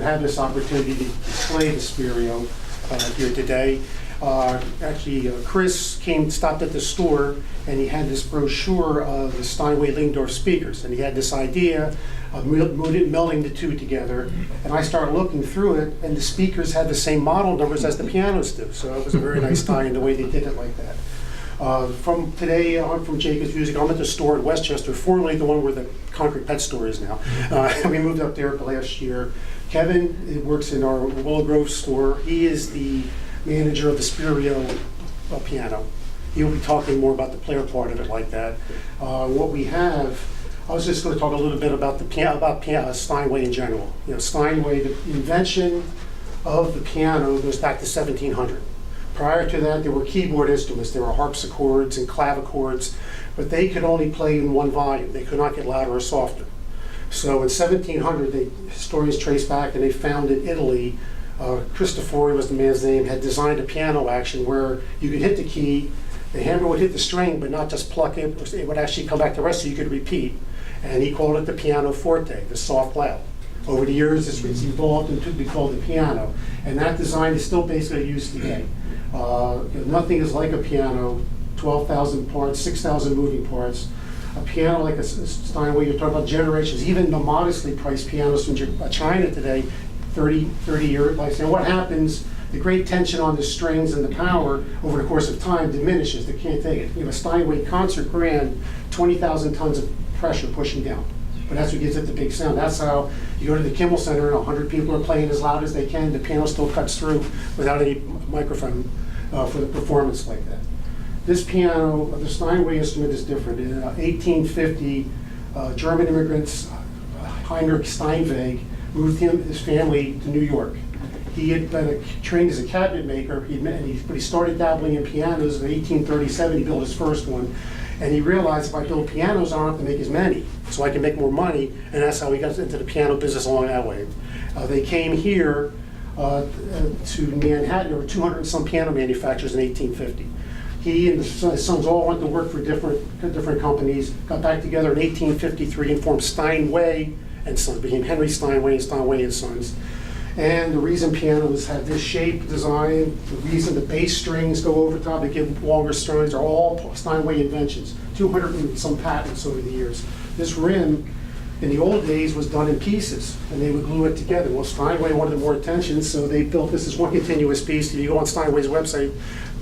have this opportunity to display the Spirio here today. Chris stopped at the store, and he had this brochure of the Steinway Lingdorf speakers, and he had this idea of melding the two together. And I started looking through it, and the speakers had the same model numbers as the pianos do, so it was a very nice tie in the way they did it like that. From today on, from Jacobs Music, I'm at the store in Westchester, formerly the one where the Concrete Pet store is now. We moved up there last year. Kevin works in our Willow Grove store. He is the manager of the Spirio piano. He'll be talking more about the player part of it like that. What we have, I was just going to talk a little bit about Steinway in general. You know, Steinway, the invention of the piano goes back to 1700. Prior to that, there were keyboard instruments. There were harpsichords and clavichords, but they could only play in one volume. They could not get louder or softer. So in 1700, historians trace back, and they found in Italy, Cristofori was the man's name, had designed a piano action where you could hit the key, the hammer would hit the string, but not just pluck it, it would actually come back to rest so you could repeat. And he called it the pianoforte, the soft loud. Over the years, it's evolved into be called the piano, and that design is still basically used today. Nothing is like a piano, 12,000 parts, 6,000 moving parts. A piano like a Steinway, you're talking about generations, even the modestly priced pianos from China today, 30-year lifespan. What happens, the great tension on the strings and the power over the course of time diminishes. They can't take it. You know, a Steinway concert grand, 20,000 tons of pressure pushing down. But that's what gives it the big sound. That's how you go to the Kimmel Center and 100 people are playing as loud as they can. The piano still cuts through without any microphone for the performance like that. This piano, the Steinway instrument is different. In 1850, German immigrants, Heinrich Steinway, moved his family to New York. He had been trained as a cabinet maker, but he started dabbling in pianos in 1837. He built his first one. And he realized if I build pianos, I don't have to make as many, so I can make more money, and that's how he got into the piano business along that way. They came here to Manhattan. There were 200 and some piano manufacturers in 1850. He and his sons all went to work for different companies, got back together in 1853 and formed Steinway and Sons, became Henry Steinway and Steinway and Sons. And the reason pianos have this shape, design, the reason the bass strings go over top, they give longer strings, are all Steinway inventions. 200 and some patents over the years. This rim, in the old days, was done in pieces, and they would glue it together. Well, Steinway wanted more attention, so they built this as one continuous piece. If you go on Steinway's website,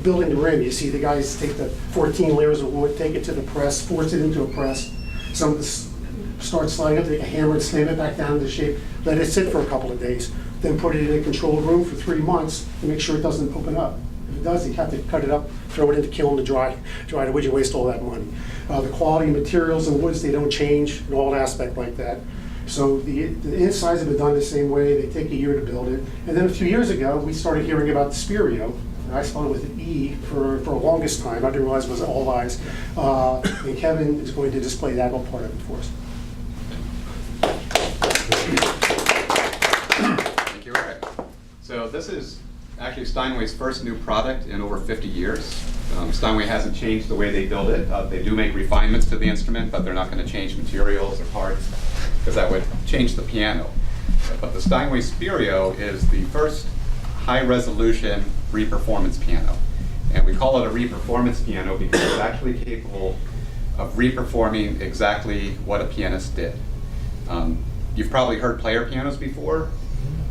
building the rim, you see the guys take the 14 layers of wood, take it to the press, force it into a press. Some of this start sliding up, take a hammer and slam it back down into shape, let it sit for a couple of days, then put it in a controlled room for 3 months to make sure it doesn't open up. If it does, you have to cut it up, throw it in the kiln to dry it. Would you waste all that money? The quality of materials and woods, they don't change in all aspect like that. So the insides have been done the same way. They take a year to build it. And then a few years ago, we started hearing about the Spirio. I spelled it with an E for the longest time. I didn't realize it was all I's. And Kevin is going to display that whole part of it for us. Thank you, Eric. So this is actually Steinway's first new product in over 50 years. Steinway hasn't changed the way they build it. They do make refinements to the instrument, but they're not going to change materials or parts because that would change the piano. But the Steinway Spirio is the first high-resolution reperformance piano. And we call it a reperformance piano because it's actually capable of reperforming exactly what a pianist did. You've probably heard player pianos before.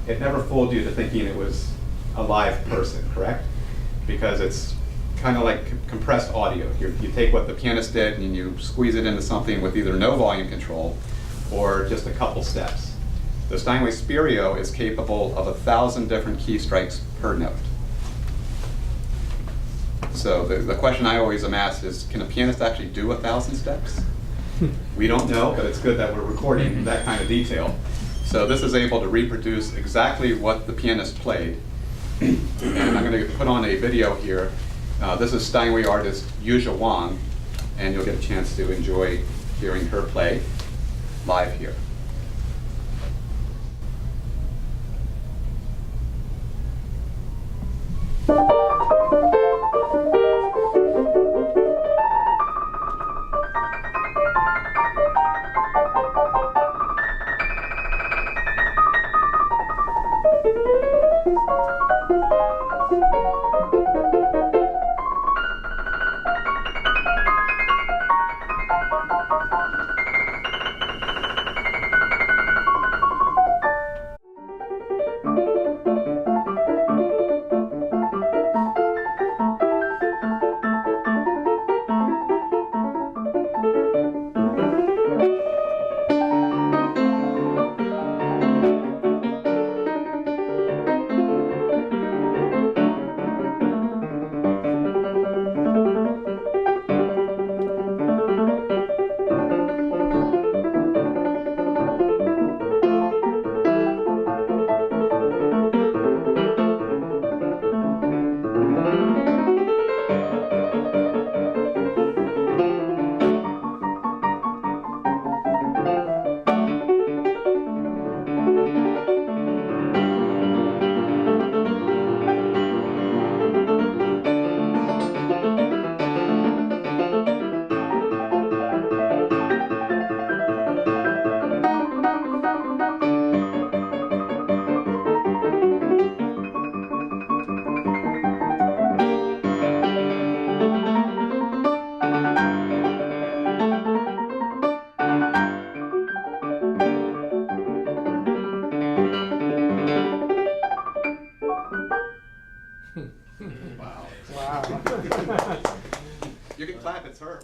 It never fooled you to thinking it was a live person, correct? Because it's kind of like compressed audio. You take what the pianist did and you squeeze it into something with either no volume control or just a couple steps. The Steinway Spirio is capable of 1,000 different key strikes per note. So the question I always am asked is, can a pianist actually do 1,000 steps? We don't know, but it's good that we're recording that kind of detail. So this is able to reproduce exactly what the pianist played. And I'm going to put on a video here. This is Steinway artist Yuzha Wang, and you'll get a chance to enjoy hearing her play live here. Wow. You can clap, it's her.